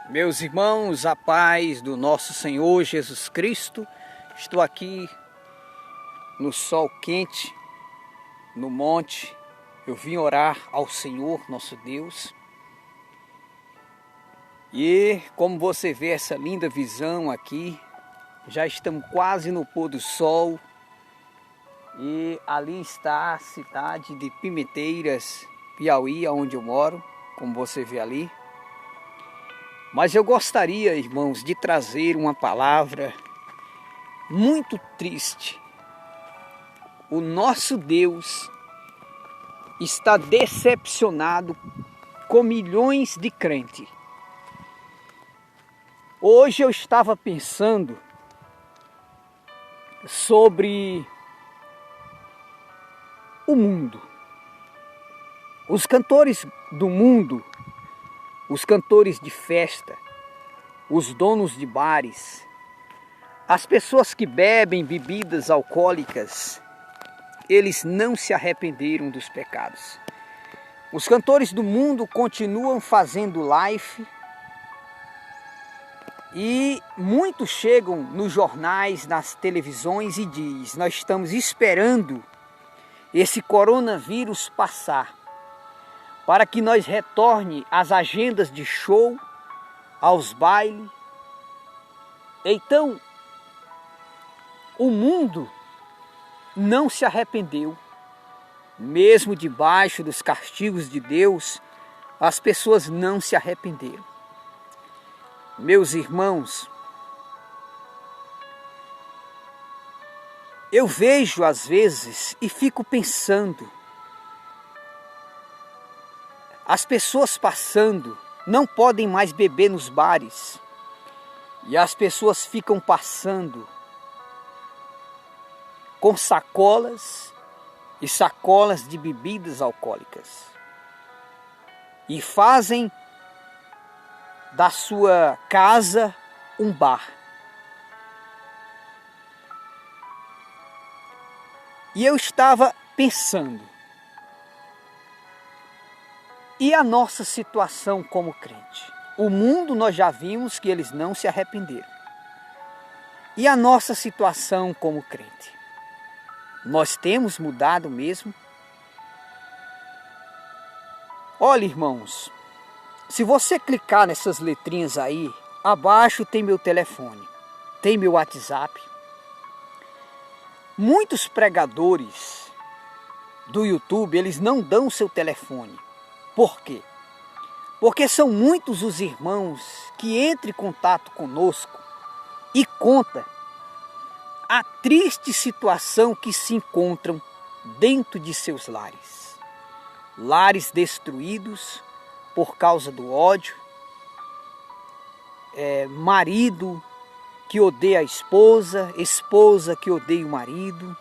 Meus irmãos, a paz do nosso Senhor Jesus Cristo. Estou aqui no sol quente, no monte. Eu vim orar ao Senhor, nosso Deus. E como você vê essa linda visão aqui, já estamos quase no pôr do sol. E ali está a cidade de Pimenteiras, Piauí, onde eu moro, como você vê ali. Mas eu gostaria, irmãos, de trazer uma palavra muito triste. O nosso Deus está decepcionado com milhões de crentes. Hoje eu estava pensando sobre o mundo. Os cantores do mundo, os cantores de festa, os donos de bares, as pessoas que bebem bebidas alcoólicas, eles não se arrependeram dos pecados. Os cantores do mundo continuam fazendo live e muitos chegam nos jornais, nas televisões e diz: nós estamos esperando esse coronavírus passar, para que nós retorne às agendas de show, aos bailes. Então, o mundo não se arrependeu. Mesmo debaixo dos castigos de Deus, as pessoas não se arrependeram. Meus irmãos, eu vejo às vezes e fico pensando, as pessoas passando não podem mais beber nos bares. E as pessoas ficam passando com sacolas e sacolas de bebidas alcoólicas. E fazem da sua casa um bar. E eu estava pensando, e a nossa situação como crente? O mundo nós já vimos que eles não se arrependeram. E a nossa situação como crente? Nós temos mudado mesmo? Olha, irmãos, se você clicar nessas letrinhas aí, abaixo tem meu telefone, tem meu WhatsApp. Muitos pregadores do YouTube, eles não dão o seu telefone. Por quê? Porque são muitos os irmãos que entram em contato conosco e contam a triste situação que se encontram dentro de seus lares. Lares destruídos por causa do ódio, marido que odeia a esposa, esposa que odeia o marido,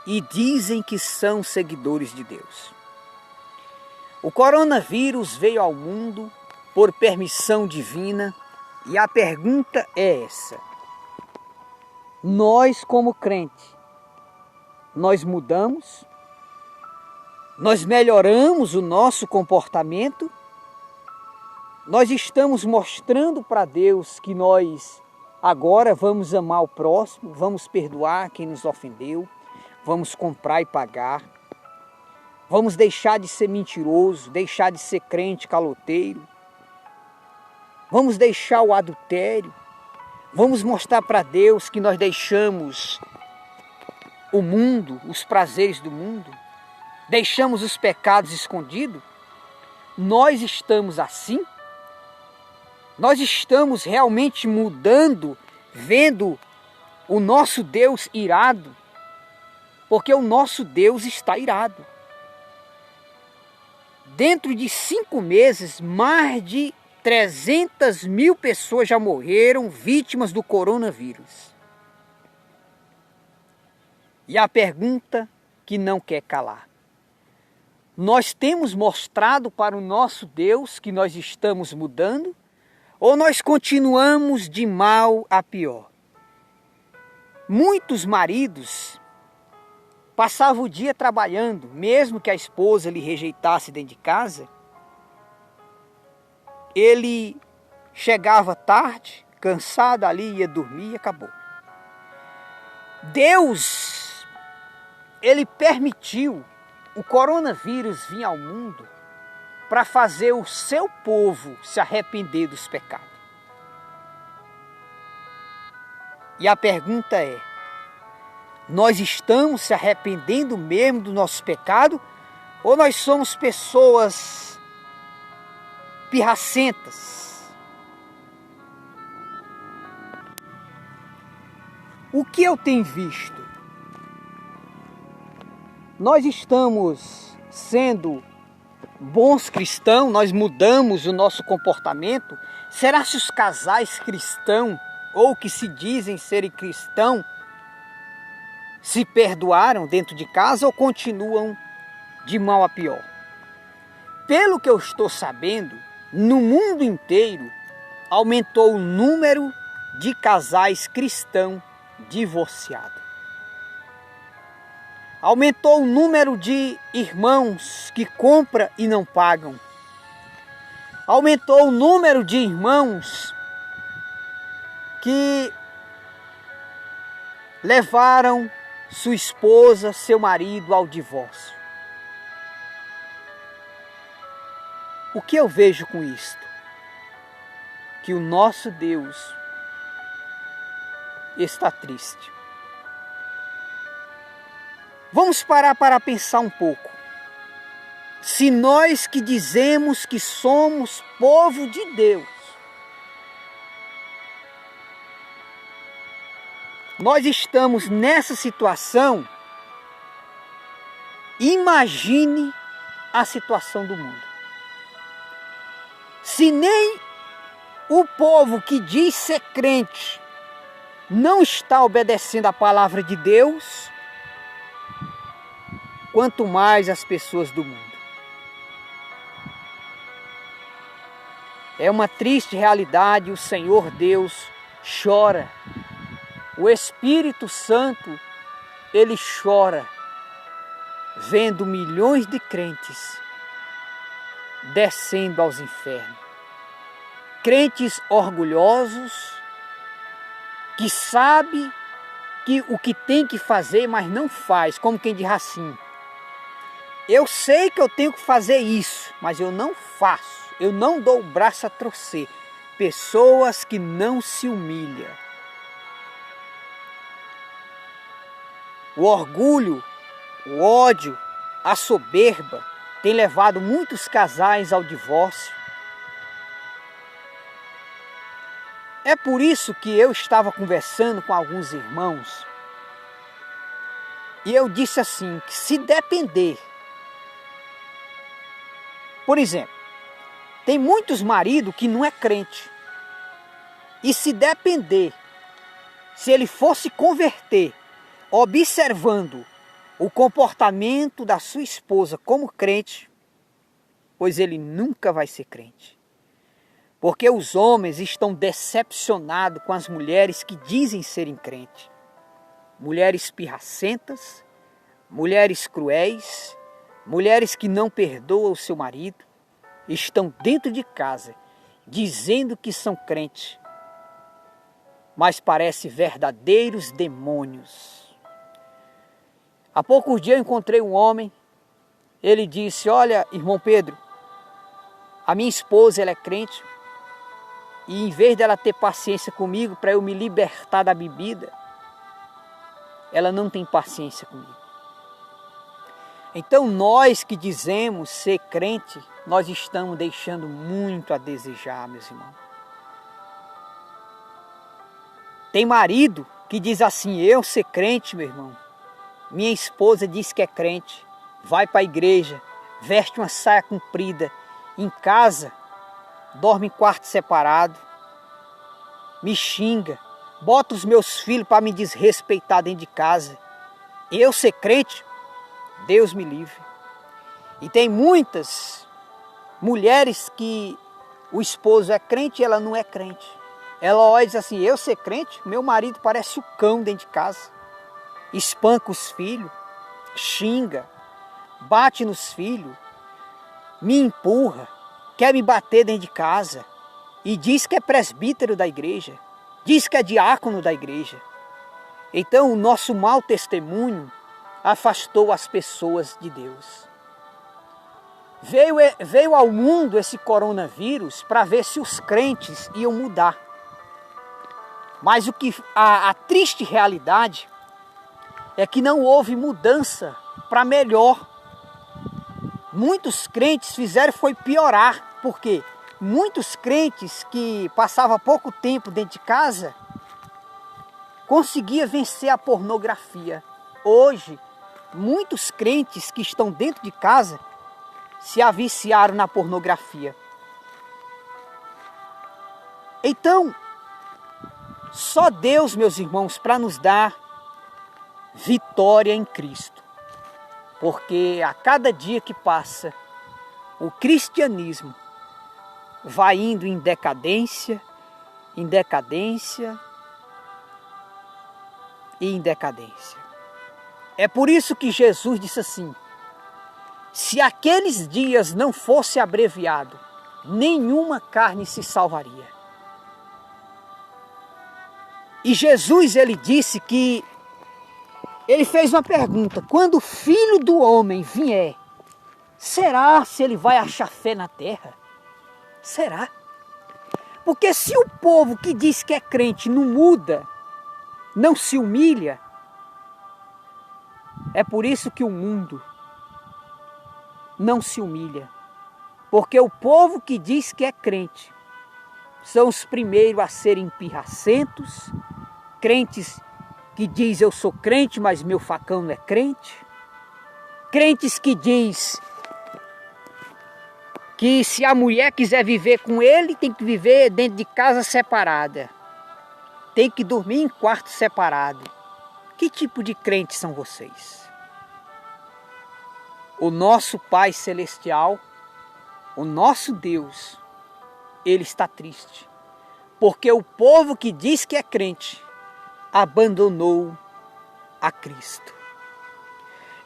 e dizem que são seguidores de Deus. O coronavírus veio ao mundo por permissão divina e a pergunta é essa: nós como crente, nós mudamos? Nós melhoramos o nosso comportamento? Nós estamos mostrando para Deus que nós agora vamos amar o próximo, vamos perdoar quem nos ofendeu, vamos comprar e pagar? Vamos deixar de ser mentiroso, deixar de ser crente caloteiro. Vamos deixar o adultério. Vamos mostrar para Deus que nós deixamos o mundo, os prazeres do mundo. Deixamos os pecados escondidos. Nós estamos assim? Nós estamos realmente mudando, vendo o nosso Deus irado? Porque o nosso Deus está irado. Dentro de 5 meses, mais de 300 mil pessoas já morreram vítimas do coronavírus. E a pergunta que não quer calar: nós temos mostrado para o nosso Deus que nós estamos mudando? Ou nós continuamos de mal a pior? Muitos maridos passavam o dia trabalhando, mesmo que a esposa lhe rejeitasse dentro de casa, ele chegava tarde, cansado ali, ia dormir e acabou. Deus, Ele permitiu o coronavírus vir ao mundo para fazer o seu povo se arrepender dos pecados. E a pergunta é, nós estamos se arrependendo mesmo do nosso pecado ou nós somos pessoas pirracentas? O que eu tenho visto? Nós estamos sendo bons cristãos, nós mudamos o nosso comportamento. Será que os casais cristãos, ou que se dizem serem cristãos, se perdoaram dentro de casa ou continuam de mal a pior? Pelo que eu estou sabendo, no mundo inteiro aumentou o número de casais cristãos divorciados. Aumentou o número de irmãos que compram e não pagam. Aumentou o número de irmãos que levaram sua esposa, seu marido ao divórcio. O que eu vejo com isto? Que o nosso Deus está triste. Vamos parar para pensar um pouco. Se nós que dizemos que somos povo de Deus, nós estamos nessa situação, imagine a situação do mundo. Se nem o povo que diz ser crente não está obedecendo a palavra de Deus, quanto mais as pessoas do mundo. É uma triste realidade, o Senhor Deus chora. O Espírito Santo, Ele chora, vendo milhões de crentes descendo aos infernos. Crentes orgulhosos, que sabe que o que tem que fazer, mas não faz, como quem diz assim: eu sei que eu tenho que fazer isso, mas eu não faço, eu não dou o braço a torcer. Pessoas que não se humilham. O orgulho, o ódio, a soberba tem levado muitos casais ao divórcio. É por isso que eu estava conversando com alguns irmãos e eu disse assim, que se depender, por exemplo, tem muitos maridos que não é crente e se depender, se ele fosse converter, observando o comportamento da sua esposa como crente, pois ele nunca vai ser crente. Porque os homens estão decepcionados com as mulheres que dizem serem crentes. Mulheres pirracentas, mulheres cruéis, mulheres que não perdoam o seu marido, estão dentro de casa dizendo que são crentes, mas parecem verdadeiros demônios. Há poucos dias eu encontrei um homem, ele disse: olha, irmão Pedro, a minha esposa ela é crente, e em vez dela ter paciência comigo para eu me libertar da bebida, ela não tem paciência comigo. Então nós que dizemos ser crente, nós estamos deixando muito a desejar, meus irmãos. Tem marido que diz assim: eu ser crente, meu irmão, minha esposa diz que é crente, vai para a igreja, veste uma saia comprida, em casa dorme em quarto separado, me xinga, bota os meus filhos para me desrespeitar dentro de casa. Eu ser crente? Deus me livre. E tem muitas mulheres que o esposo é crente e ela não é crente. Ela olha e diz assim: eu ser crente? Meu marido parece o cão dentro de casa. Espanca os filhos, xinga, bate nos filhos, me empurra, quer me bater dentro de casa. e diz que é presbítero da igreja, diz que é diácono da igreja. Então o nosso mau testemunho afastou as pessoas de Deus. Veio ao mundo esse coronavírus para ver se os crentes iam mudar. Mas a triste realidade é que não houve mudança para melhor. Muitos crentes fizeram foi piorar, porque muitos crentes que passavam pouco tempo dentro de casa conseguiam vencer a pornografia. Hoje, muitos crentes que estão dentro de casa se aviciaram na pornografia. Então, só Deus, meus irmãos, para nos dar vitória em Cristo. Porque a cada dia que passa, o cristianismo vai indo em decadência e em decadência. É por isso que Jesus disse assim: se aqueles dias não fosse abreviado, nenhuma carne se salvaria. E Jesus, ele disse que, ele fez uma pergunta: quando o Filho do Homem vier, será se ele vai achar fé na terra? Será? Porque se o povo que diz que é crente não muda, não se humilha, é por isso que o mundo não se humilha. Porque o povo que diz que é crente são os primeiros a serem pirracentos, crentes que diz eu sou crente, mas meu facão não é crente, crentes que diz que se a mulher quiser viver com ele, tem que viver dentro de casa separada, tem que dormir em quarto separado. Que tipo de crentes são vocês? O nosso Pai Celestial, o nosso Deus, ele está triste, porque o povo que diz que é crente abandonou a Cristo.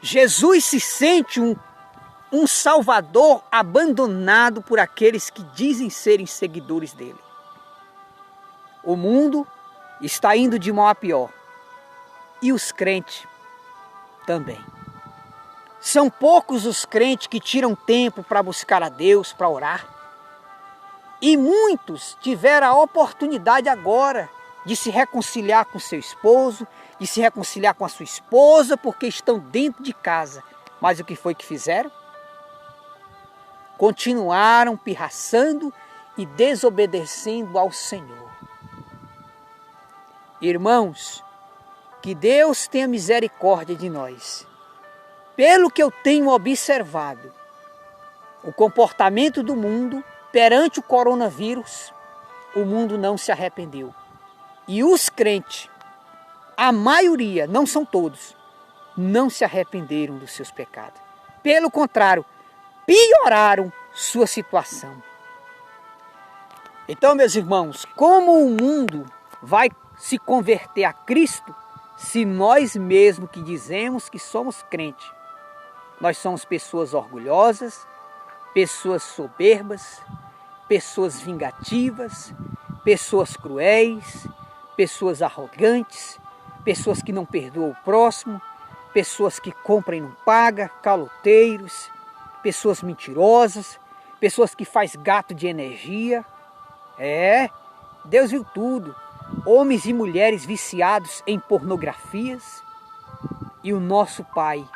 Jesus se sente um Salvador abandonado por aqueles que dizem serem seguidores dele. O mundo está indo de mal a pior, e os crentes também. São poucos os crentes que tiram tempo para buscar a Deus, para orar. E muitos tiveram a oportunidade agora de se reconciliar com seu esposo, de se reconciliar com a sua esposa, porque estão dentro de casa. Mas o que foi que fizeram? Continuaram pirraçando e desobedecendo ao Senhor. Irmãos, que Deus tenha misericórdia de nós. Pelo que eu tenho observado, o comportamento do mundo perante o coronavírus, o mundo não se arrependeu. E os crentes, a maioria, não são todos, não se arrependeram dos seus pecados. Pelo contrário, pioraram sua situação. Então, meus irmãos, como o mundo vai se converter a Cristo se nós mesmos que dizemos que somos crentes, nós somos pessoas orgulhosas, pessoas soberbas, pessoas vingativas, pessoas cruéis, pessoas arrogantes, pessoas que não perdoam o próximo, pessoas que compram e não pagam, caloteiros, pessoas mentirosas, pessoas que fazem gato de energia. Deus viu tudo. Homens e mulheres viciados em pornografias, e o nosso Pai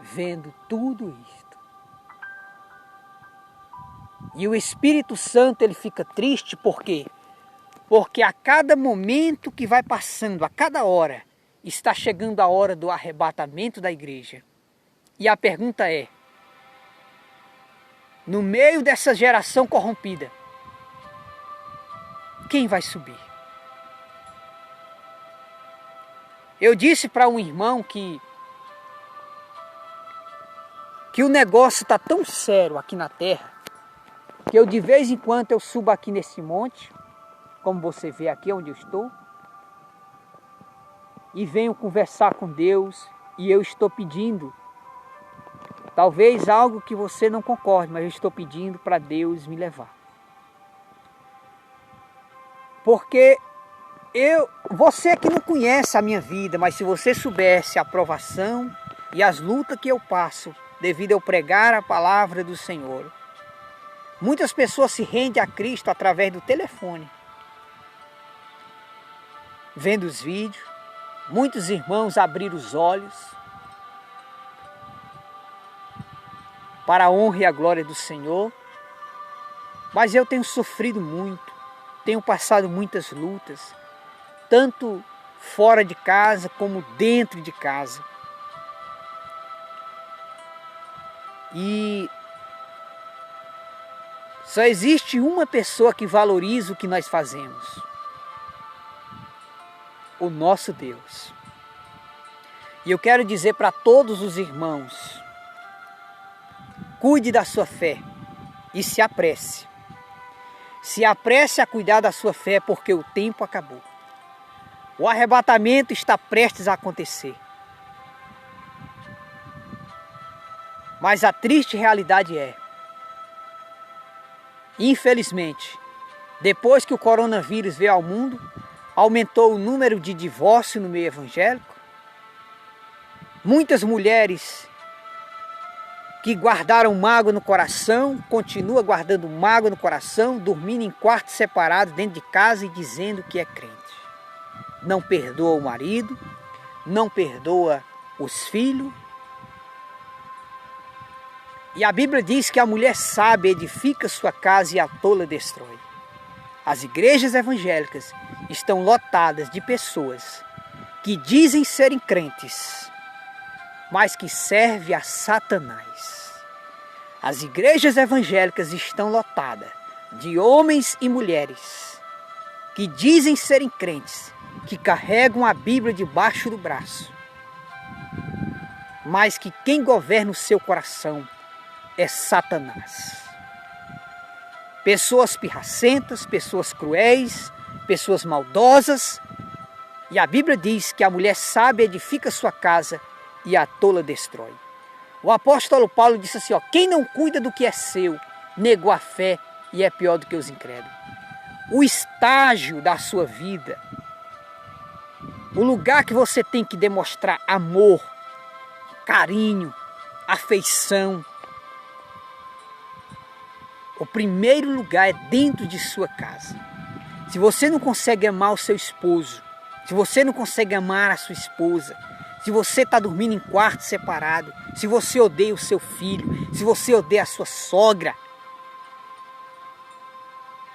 vendo tudo isto. E o Espírito Santo, ele fica triste, por quê? Porque a cada momento que vai passando, a cada hora, está chegando a hora do arrebatamento da igreja. E a pergunta é, no meio dessa geração corrompida, quem vai subir? Eu disse para um irmão que o negócio está tão sério aqui na terra, que eu de vez em quando eu subo aqui nesse monte, como você vê aqui onde eu estou, e venho conversar com Deus, e eu estou pedindo, talvez algo que você não concorde, mas eu estou pedindo para Deus me levar. Porque você que não conhece a minha vida, mas se você soubesse a provação e as lutas que eu passo devido a eu pregar a palavra do Senhor. Muitas pessoas se rendem a Cristo através do telefone, vendo os vídeos. Muitos irmãos abriram os olhos para a honra e a glória do Senhor. Mas eu tenho sofrido muito, tenho passado muitas lutas, tanto fora de casa como dentro de casa. E só existe uma pessoa que valoriza o que nós fazemos: o nosso Deus. E eu quero dizer para todos os irmãos: cuide da sua fé e se apresse. Se apresse a cuidar da sua fé, porque o tempo acabou. O arrebatamento está prestes a acontecer. Mas a triste realidade é, infelizmente, depois que o coronavírus veio ao mundo, aumentou o número de divórcios no meio evangélico. Muitas mulheres que guardaram mágoa no coração, continuam guardando mágoa no coração, dormindo em quartos separados dentro de casa e dizendo que é crente. Não perdoa o marido, não perdoa os filhos. E a Bíblia diz que a mulher sábia edifica sua casa e a tola destrói. As igrejas evangélicas estão lotadas de pessoas que dizem serem crentes, mas que servem a Satanás. As igrejas evangélicas estão lotadas de homens e mulheres que dizem serem crentes, que carregam a Bíblia debaixo do braço, mas que quem governa o seu coração é Satanás. Pessoas pirracentas, pessoas cruéis, pessoas maldosas. E a Bíblia diz que a mulher sábia edifica sua casa e a tola destrói. O apóstolo Paulo disse assim, quem não cuida do que é seu, negou a fé e é pior do que os incrédulos. O estágio da sua vida, o lugar que você tem que demonstrar amor, carinho, afeição, o primeiro lugar é dentro de sua casa. Se você não consegue amar o seu esposo, se você não consegue amar a sua esposa, se você está dormindo em quarto separado, se você odeia o seu filho, se você odeia a sua sogra,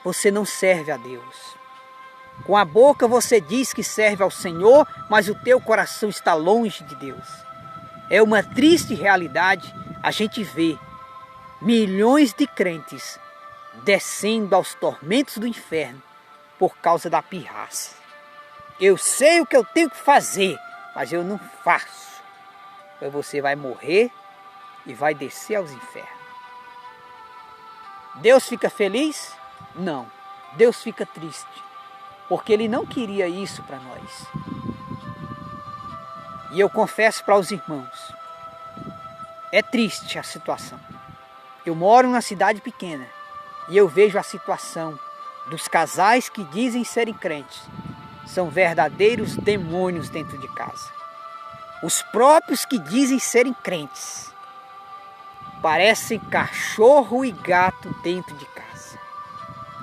você não serve a Deus. Com a boca você diz que serve ao Senhor, mas o teu coração está longe de Deus. É uma triste realidade a gente ver milhões de crentes descendo aos tormentos do inferno por causa da pirraça. Eu sei o que eu tenho que fazer, mas eu não faço. Então você vai morrer e vai descer aos infernos. Deus fica feliz? Não. Deus fica triste, porque Ele não queria isso para nós. E eu confesso para os irmãos, é triste a situação. Eu moro numa cidade pequena e eu vejo a situação dos casais que dizem serem crentes. São verdadeiros demônios dentro de casa. Os próprios que dizem serem crentes parecem cachorro e gato dentro de casa.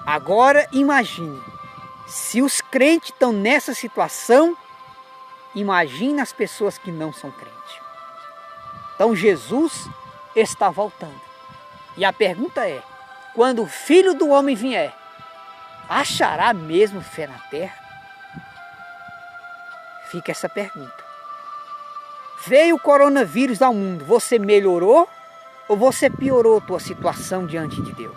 Agora imagine, se os crentes estão nessa situação, imagine as pessoas que não são crentes. Então Jesus está voltando. E a pergunta é, quando o Filho do Homem vier, achará mesmo fé na terra? Fica essa pergunta. Veio o coronavírus ao mundo, você melhorou ou você piorou a tua situação diante de Deus?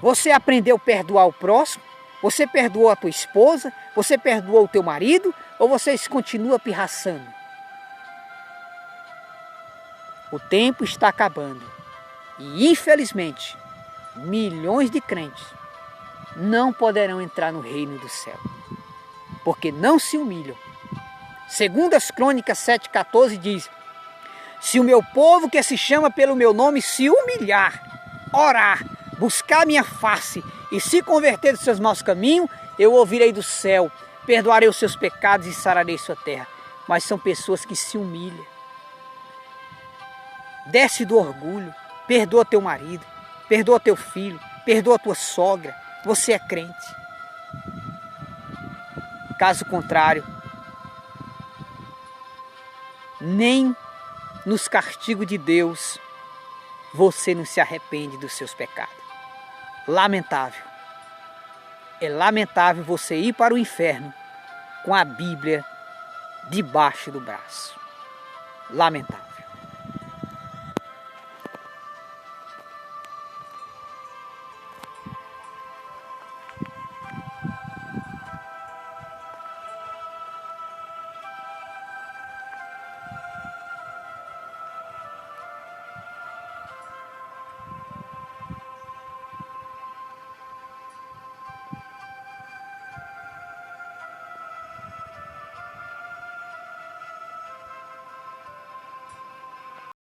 Você aprendeu a perdoar o próximo? Você perdoou a tua esposa? Você perdoou o teu marido? Ou você continua pirraçando? O tempo está acabando. E infelizmente, milhões de crentes não poderão entrar no reino do céu, porque não se humilham. Segundo as Crônicas 7,14 diz, se o meu povo que se chama pelo meu nome se humilhar, orar, buscar a minha face e se converter dos seus maus caminhos, eu ouvirei do céu, perdoarei os seus pecados e sararei sua terra. Mas são pessoas que se humilham. Desce do orgulho, perdoa teu marido, perdoa teu filho, perdoa tua sogra, você é crente. Caso contrário, nem nos castigos de Deus você não se arrepende dos seus pecados. Lamentável. É lamentável você ir para o inferno com a Bíblia debaixo do braço. Lamentável.